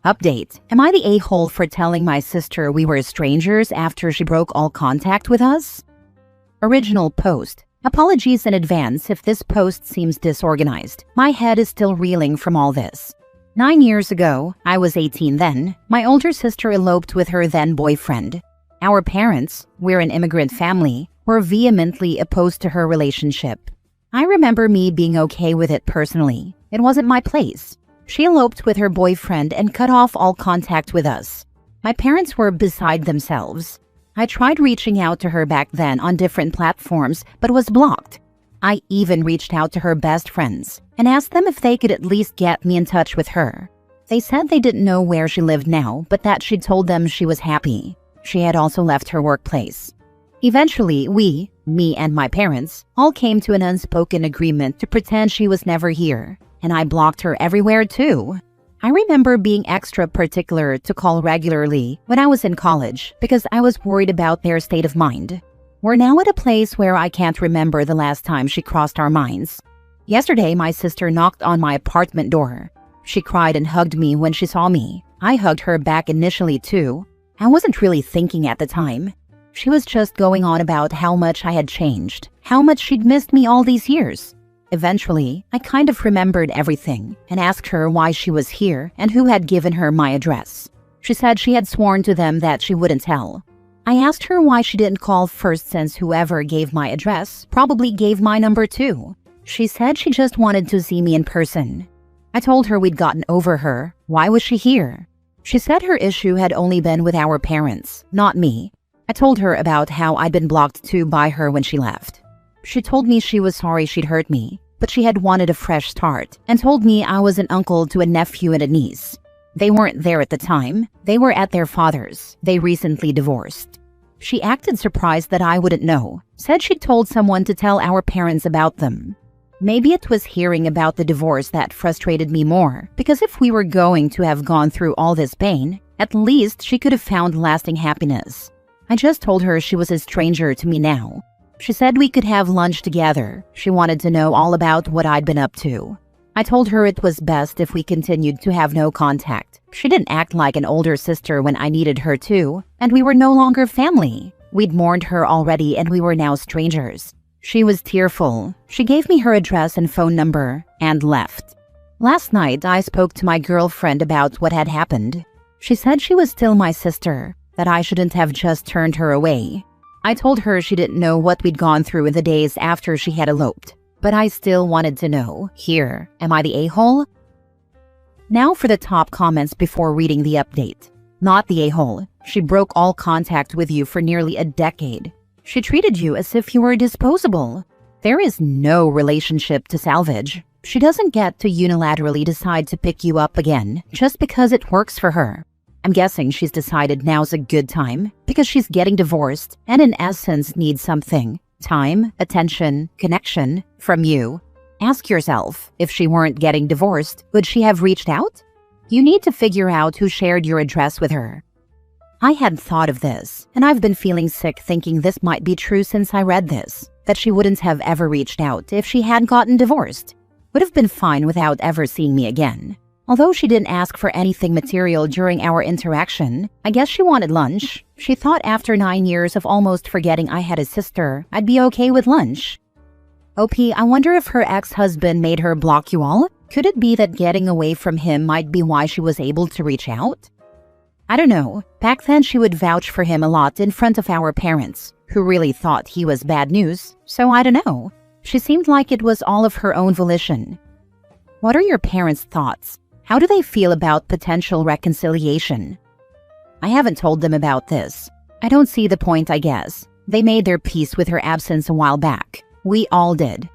Update. Am I the a-hole for telling my sister we were strangers after she broke all contact with us? Original post. Apologies in advance if this post seems disorganized. My head is still reeling from all this. 9 years ago, I was 18 then, my older sister eloped with her then boyfriend. Our parents, we're an immigrant family, were vehemently opposed to her relationship. I remember me being okay with it personally. It wasn't my place. She eloped with her boyfriend and cut off all contact with us. My parents were beside themselves. I tried reaching out to her back then on different platforms, but was blocked. I even reached out to her best friends and asked them if they could at least get me in touch with her. They said they didn't know where she lived now, but that she'd told them she was happy. She had also left her workplace. Eventually, me and my parents, all came to an unspoken agreement to pretend she was never here, and I blocked her everywhere too. I remember being extra particular to call regularly when I was in college because I was worried about their state of mind. We're now at a place where I can't remember the last time she crossed our minds. Yesterday, my sister knocked on my apartment door. She cried and hugged me when she saw me. I hugged her back initially too. I wasn't really thinking at the time. She was just going on about how much I had changed, how much she'd missed me all these years. Eventually, I kind of remembered everything and asked her why she was here and who had given her my address. She said she had sworn to them that she wouldn't tell. I asked her why she didn't call first since whoever gave my address probably gave my number too. She said she just wanted to see me in person. I told her we'd gotten over her. Why was she here? She said her issue had only been with our parents, not me. I told her about how I'd been blocked too by her when she left. She told me she was sorry she'd hurt me, but she had wanted a fresh start and told me I was an uncle to a nephew and a niece. They weren't there at the time. They were at their father's. They recently divorced. She acted surprised that I wouldn't know, said she'd told someone to tell our parents about them. Maybe it was hearing about the divorce that frustrated me more, because if we were going to have gone through all this pain, at least she could have found lasting happiness. I just told her she was a stranger to me now. She said we could have lunch together. She wanted to know all about what I'd been up to. I told her it was best if we continued to have no contact. She didn't act like an older sister when I needed her too, and we were no longer family. We'd mourned her already and we were now strangers. She was tearful. She gave me her address and phone number and left. Last night, I spoke to my girlfriend about what had happened. She said she was still my sister, that I shouldn't have just turned her away. I told her she didn't know what we'd gone through in the days after she had eloped, but I still wanted to know. Here, am I the a-hole? Now for the top comments before reading the update. Not the a-hole. She broke all contact with you for nearly a decade. She treated you as if you were disposable. There is no relationship to salvage. She doesn't get to unilaterally decide to pick you up again just because it works for her. I'm guessing she's decided now's a good time because she's getting divorced and in essence needs something. Time, attention, connection from you. Ask yourself, if she weren't getting divorced, would she have reached out? You need to figure out who shared your address with her. I hadn't thought of this, and I've been feeling sick thinking this might be true since I read this, that she wouldn't have ever reached out if she had gotten divorced. Would have been fine without ever seeing me again. Although she didn't ask for anything material during our interaction, I guess she wanted lunch. She thought after 9 years of almost forgetting I had a sister, I'd be okay with lunch. OP, I wonder if her ex-husband made her block you all? Could it be that getting away from him might be why she was able to reach out? I don't know. Back then she would vouch for him a lot in front of our parents, who really thought he was bad news, so I don't know. She seemed like it was all of her own volition. What are your parents' thoughts? How do they feel about potential reconciliation? I haven't told them about this. I don't see the point, I guess. They made their peace with her absence a while back. We all did.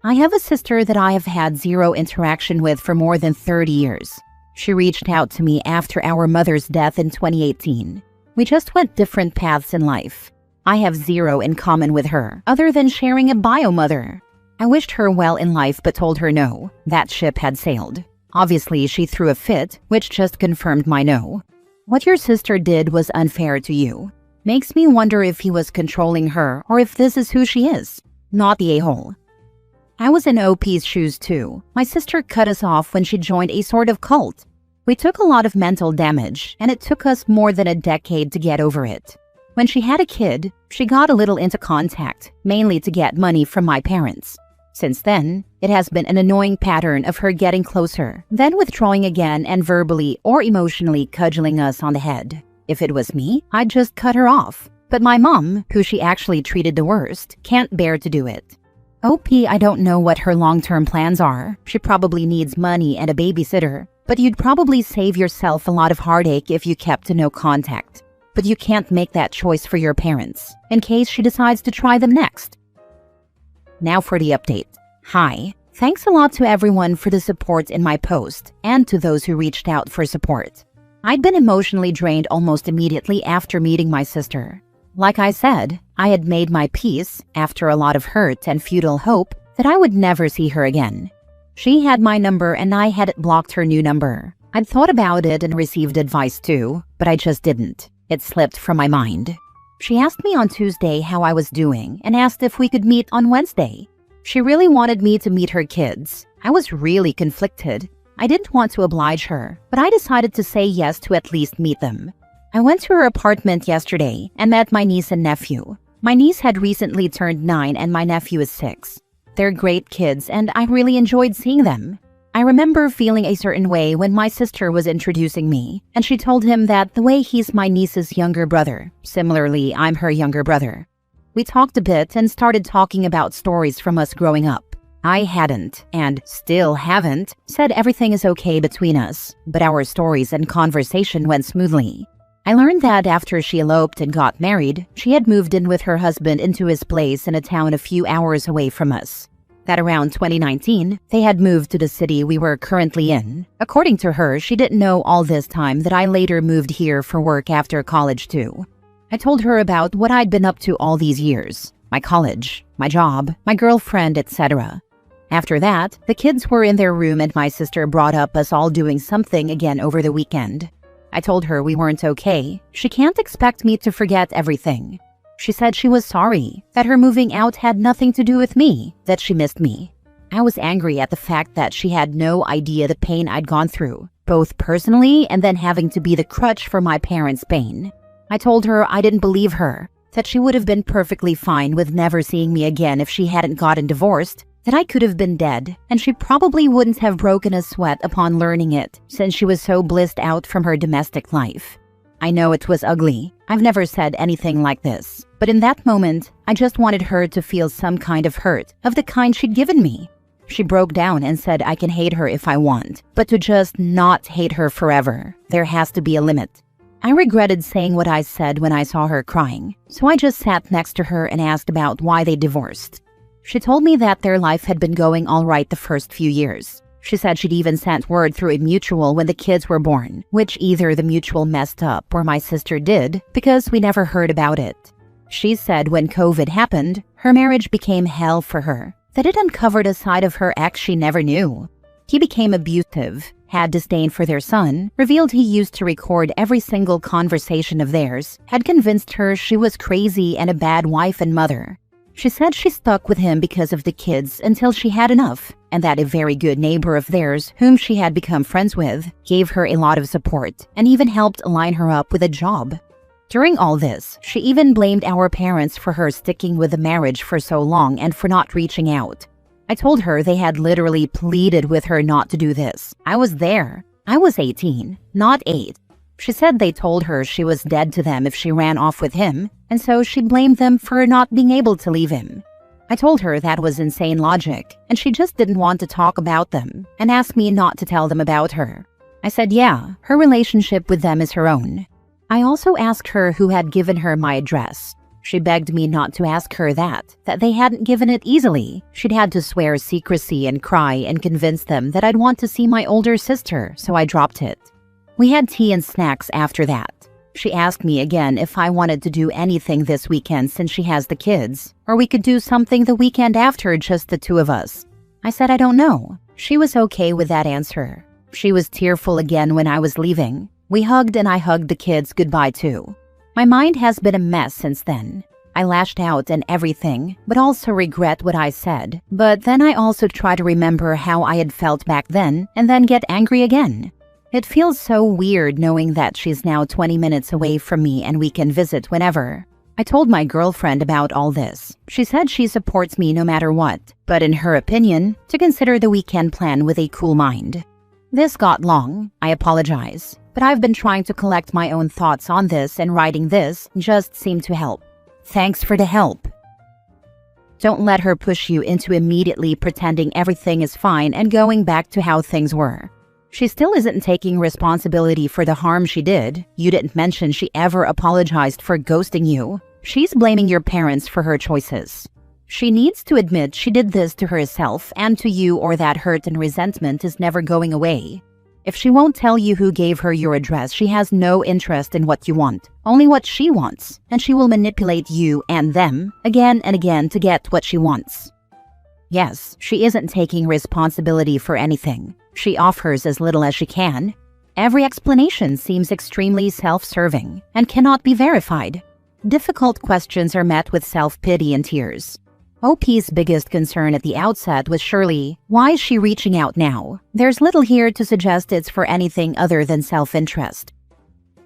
I have a sister that I have had zero interaction with for more than 30 years. She reached out to me after our mother's death in 2018. We just went different paths in life. I have zero in common with her, other than sharing a bio-mother. I wished her well in life but told her no. That ship had sailed. Obviously, she threw a fit, which just confirmed my no. What your sister did was unfair to you. Makes me wonder if he was controlling her or if this is who she is. Not the a-hole. I was in OP's shoes too. My sister cut us off when she joined a sort of cult. We took a lot of mental damage, and it took us more than a decade to get over it. When she had a kid, she got a little into contact, mainly to get money from my parents. Since then, it has been an annoying pattern of her getting closer, then withdrawing again and verbally or emotionally cudgeling us on the head. If it was me, I'd just cut her off. But my mom, who she actually treated the worst, can't bear to do it. I don't know what her long-term plans are. She probably needs money and a babysitter, but you'd probably save yourself a lot of heartache if you kept to no contact. But you can't make that choice for your parents, in case she decides to try them next. Now for the update. Hi. Thanks a lot to everyone for the support in my post, and to those who reached out for support. I'd been emotionally drained almost immediately after meeting my sister. Like I said, I had made my peace, after a lot of hurt and futile hope, that I would never see her again. She had my number and I had blocked her new number. I'd thought about it and received advice too, but I just didn't. It slipped from my mind. She asked me on Tuesday how I was doing and asked if we could meet on Wednesday. She really wanted me to meet her kids. I was really conflicted. I didn't want to oblige her, but I decided to say yes to at least meet them. I went to her apartment yesterday and met my niece and nephew. My niece had recently turned 9 and my nephew is 6. They're great kids and I really enjoyed seeing them. I remember feeling a certain way when my sister was introducing me, and she told him that the way he's my niece's younger brother. Similarly, I'm her younger brother. We talked a bit and started talking about stories from us growing up. I hadn't, and still haven't, said everything is okay between us, but our stories and conversation went smoothly. I learned that after she eloped and got married, she had moved in with her husband into his place in a town a few hours away from us. That around 2019, they had moved to the city we were currently in. According to her, she didn't know all this time that I later moved here for work after college too. I told her about what I'd been up to all these years. My college, my job, my girlfriend, etc. After that, the kids were in their room and my sister brought up us all doing something again over the weekend. I told her we weren't okay. She can't expect me to forget everything. She said she was sorry, that her moving out had nothing to do with me, that she missed me. I was angry at the fact that she had no idea the pain I'd gone through, both personally and then having to be the crutch for my parents' pain. I told her I didn't believe her, that she would have been perfectly fine with never seeing me again if she hadn't gotten divorced, that I could have been dead, and she probably wouldn't have broken a sweat upon learning it, since she was so blissed out from her domestic life. I know it was ugly. I've never said anything like this. But in that moment, I just wanted her to feel some kind of hurt, of the kind she'd given me. She broke down and said I can hate her if I want, but to just not hate her forever. There has to be a limit. I regretted saying what I said when I saw her crying, so I just sat next to her and asked about why they divorced. She told me that their life had been going all right the first few years. She said she'd even sent word through a mutual when the kids were born, which either the mutual messed up or my sister did, because we never heard about it. She said when COVID happened, her marriage became hell for her, that it uncovered a side of her ex she never knew. He became abusive, had disdain for their son, revealed he used to record every single conversation of theirs, had convinced her she was crazy and a bad wife and mother. She said she stuck with him because of the kids until she had enough, and that a very good neighbor of theirs, whom she had become friends with, gave her a lot of support and even helped line her up with a job. During all this, she even blamed our parents for her sticking with the marriage for so long and for not reaching out. I told her they had literally pleaded with her not to do this. I was there. I was 18, not 8. She said they told her she was dead to them if she ran off with him, and so she blamed them for not being able to leave him. I told her that was insane logic, and she just didn't want to talk about them, and asked me not to tell them about her. I said yeah, her relationship with them is her own. I also asked her who had given her my address. She begged me not to ask her that they hadn't given it easily. She'd had to swear secrecy and cry and convince them that I'd want to see my older sister, so I dropped it. We had tea and snacks after that. She asked me again if I wanted to do anything this weekend since she has the kids, or we could do something the weekend after, just the two of us. I said I don't know. She was okay with that answer. She was tearful again when I was leaving. We hugged and I hugged the kids goodbye too. My mind has been a mess since then. I lashed out and everything, but also regret what I said. But then I also try to remember how I had felt back then and then get angry again. It feels so weird knowing that she's now 20 minutes away from me and we can visit whenever. I told my girlfriend about all this. She said she supports me no matter what, but in her opinion, to consider the weekend plan with a cool mind. This got long, I apologize, but I've been trying to collect my own thoughts on this and writing this just seemed to help. Thanks for the help. Don't let her push you into immediately pretending everything is fine and going back to how things were. She still isn't taking responsibility for the harm she did. You didn't mention she ever apologized for ghosting you. She's blaming your parents for her choices. She needs to admit she did this to herself and to you, or that hurt and resentment is never going away. If she won't tell you who gave her your address, she has no interest in what you want, only what she wants, and she will manipulate you and them again and again to get what she wants. Yes, she isn't taking responsibility for anything. She offers as little as she can. Every explanation seems extremely self-serving and cannot be verified. Difficult questions are met with self-pity and tears. OP's biggest concern at the outset was surely, why is she reaching out now? There's little here to suggest it's for anything other than self-interest.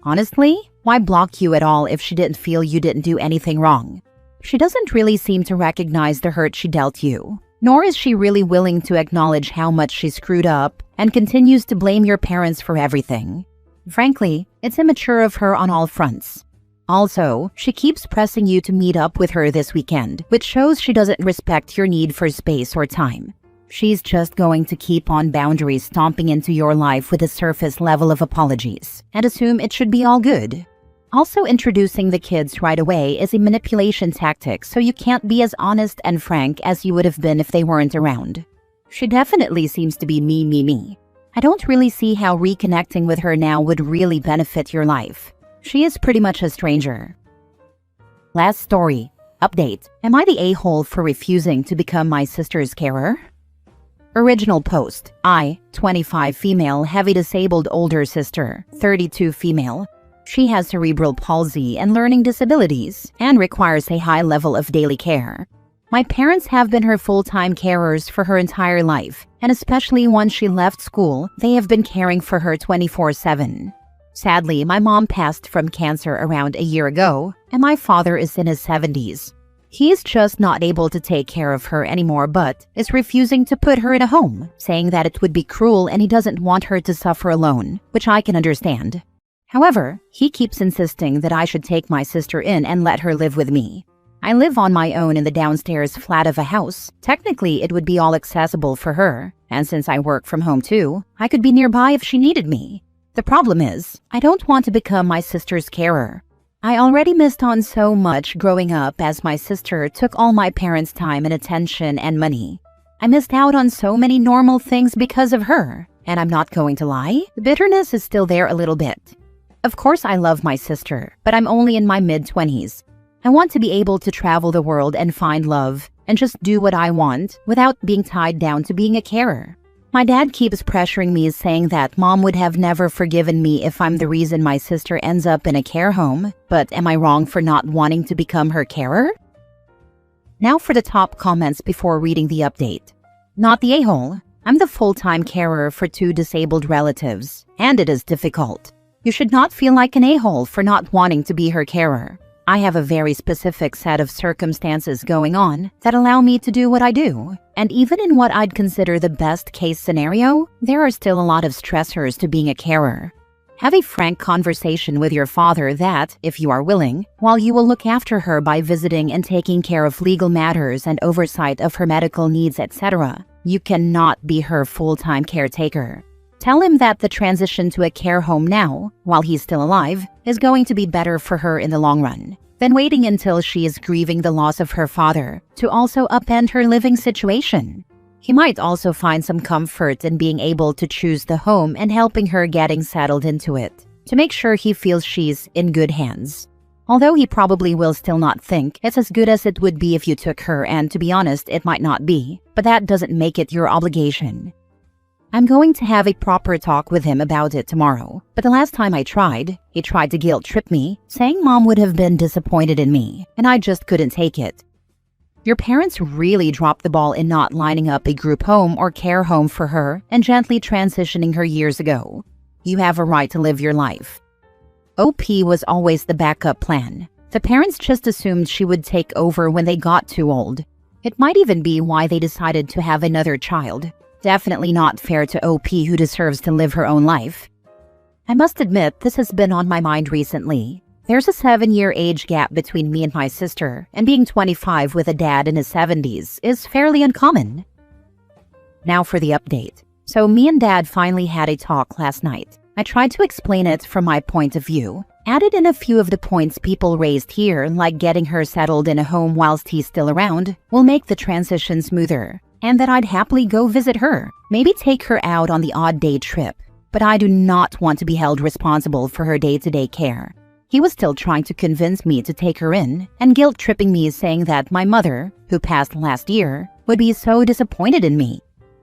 Honestly, why block you at all if she didn't feel you didn't do anything wrong? She doesn't really seem to recognize the hurt she dealt you. Nor is she really willing to acknowledge how much she screwed up and continues to blame your parents for everything. Frankly, it's immature of her on all fronts. Also, she keeps pressing you to meet up with her this weekend, which shows she doesn't respect your need for space or time. She's just going to keep on boundaries stomping into your life with a surface level of apologies and assume it should be all good. Also, introducing the kids right away is a manipulation tactic, so you can't be as honest and frank as you would have been if they weren't around. She definitely seems to be me. I don't really see how reconnecting with her now would really benefit your life. She is pretty much a stranger. Last story. Update. Am I the a-hole for refusing to become my sister's carer? Original post. I, 25 female, heavy disabled older sister, 32 female. She has cerebral palsy and learning disabilities and requires a high level of daily care. My parents have been her full-time carers for her entire life, and especially once she left school, they have been caring for her 24/7. Sadly, my mom passed from cancer around a year ago, and my father is in his 70s. He's just not able to take care of her anymore, but is refusing to put her in a home, saying that it would be cruel and he doesn't want her to suffer alone, which I can understand. However, he keeps insisting that I should take my sister in and let her live with me. I live on my own in the downstairs flat of a house. Technically, it would be all accessible for her, and since I work from home too, I could be nearby if she needed me. The problem is, I don't want to become my sister's carer. I already missed on so much growing up as my sister took all my parents' time and attention and money. I missed out on so many normal things because of her, and I'm not going to lie, the bitterness is still there a little bit. Of course I love my sister, but I'm only in my mid-20s. I want to be able to travel the world and find love, and just do what I want without being tied down to being a carer. My dad keeps pressuring me, saying that mom would have never forgiven me if I'm the reason my sister ends up in a care home, but am I wrong for not wanting to become her carer? Now for the top comments before reading the update. Not the a-hole. I'm the full-time carer for 2 disabled relatives, and it is difficult. You should not feel like an a-hole for not wanting to be her carer. I have a very specific set of circumstances going on that allow me to do what I do. And even in what I'd consider the best case scenario, there are still a lot of stressors to being a carer. Have a frank conversation with your father that, if you are willing, while you will look after her by visiting and taking care of legal matters and oversight of her medical needs, etc., you cannot be her full-time caretaker. Tell him that the transition to a care home now, while he's still alive, is going to be better for her in the long run than waiting until she is grieving the loss of her father to also upend her living situation. He might also find some comfort in being able to choose the home and helping her getting settled into it, to make sure he feels she's in good hands. Although he probably will still not think it's as good as it would be if you took her, and to be honest, it might not be, but that doesn't make it your obligation. I'm going to have a proper talk with him about it tomorrow, but the last time I tried, he tried to guilt-trip me, saying mom would have been disappointed in me, and I just couldn't take it. Your parents really dropped the ball in not lining up a group home or care home for her and gently transitioning her years ago. You have a right to live your life. OP was always the backup plan. The parents just assumed she would take over when they got too old. It might even be why they decided to have another child. Definitely not fair to OP, who deserves to live her own life. I must admit, this has been on my mind recently. There's a 7-year age gap between me and my sister, and being 25 with a dad in his 70s is fairly uncommon. Now for the update. So me and Dad finally had a talk last night. I tried to explain it from my point of view, added in a few of the points people raised here, like getting her settled in a home whilst he's still around will make the transition smoother, and that I'd happily go visit her, maybe take her out on the odd day trip, but I do not want to be held responsible for her day-to-day care. He was still trying to convince me to take her in, and guilt-tripping me, saying that my mother, who passed last year, would be so disappointed in me.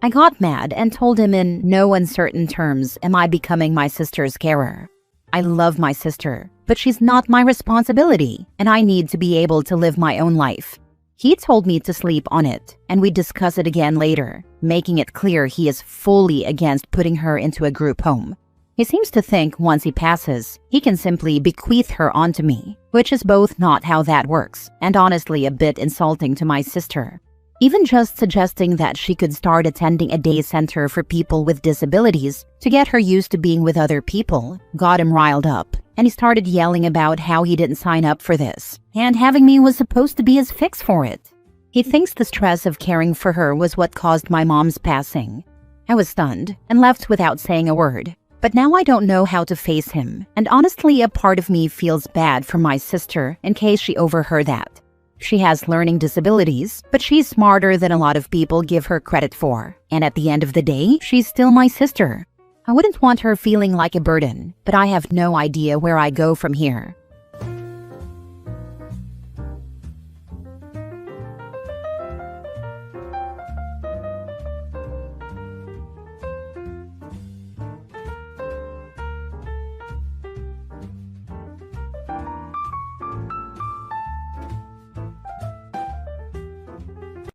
I got mad and told him in no uncertain terms, am I becoming my sister's carer? I love my sister, but she's not my responsibility, and I need to be able to live my own life. He told me to sleep on it, and we'd discuss it again later, making it clear he is fully against putting her into a group home. He seems to think once he passes, he can simply bequeath her onto me, which is both not how that works, and honestly a bit insulting to my sister. Even just suggesting that she could start attending a day center for people with disabilities to get her used to being with other people got him riled up, and he started yelling about how he didn't sign up for this, and having me was supposed to be his fix for it. He thinks the stress of caring for her was what caused my mom's passing. I was stunned and left without saying a word, but now I don't know how to face him, and honestly a part of me feels bad for my sister in case she overheard that. She has learning disabilities, but she's smarter than a lot of people give her credit for. And at the end of the day, she's still my sister. I wouldn't want her feeling like a burden, but I have no idea where I go from here.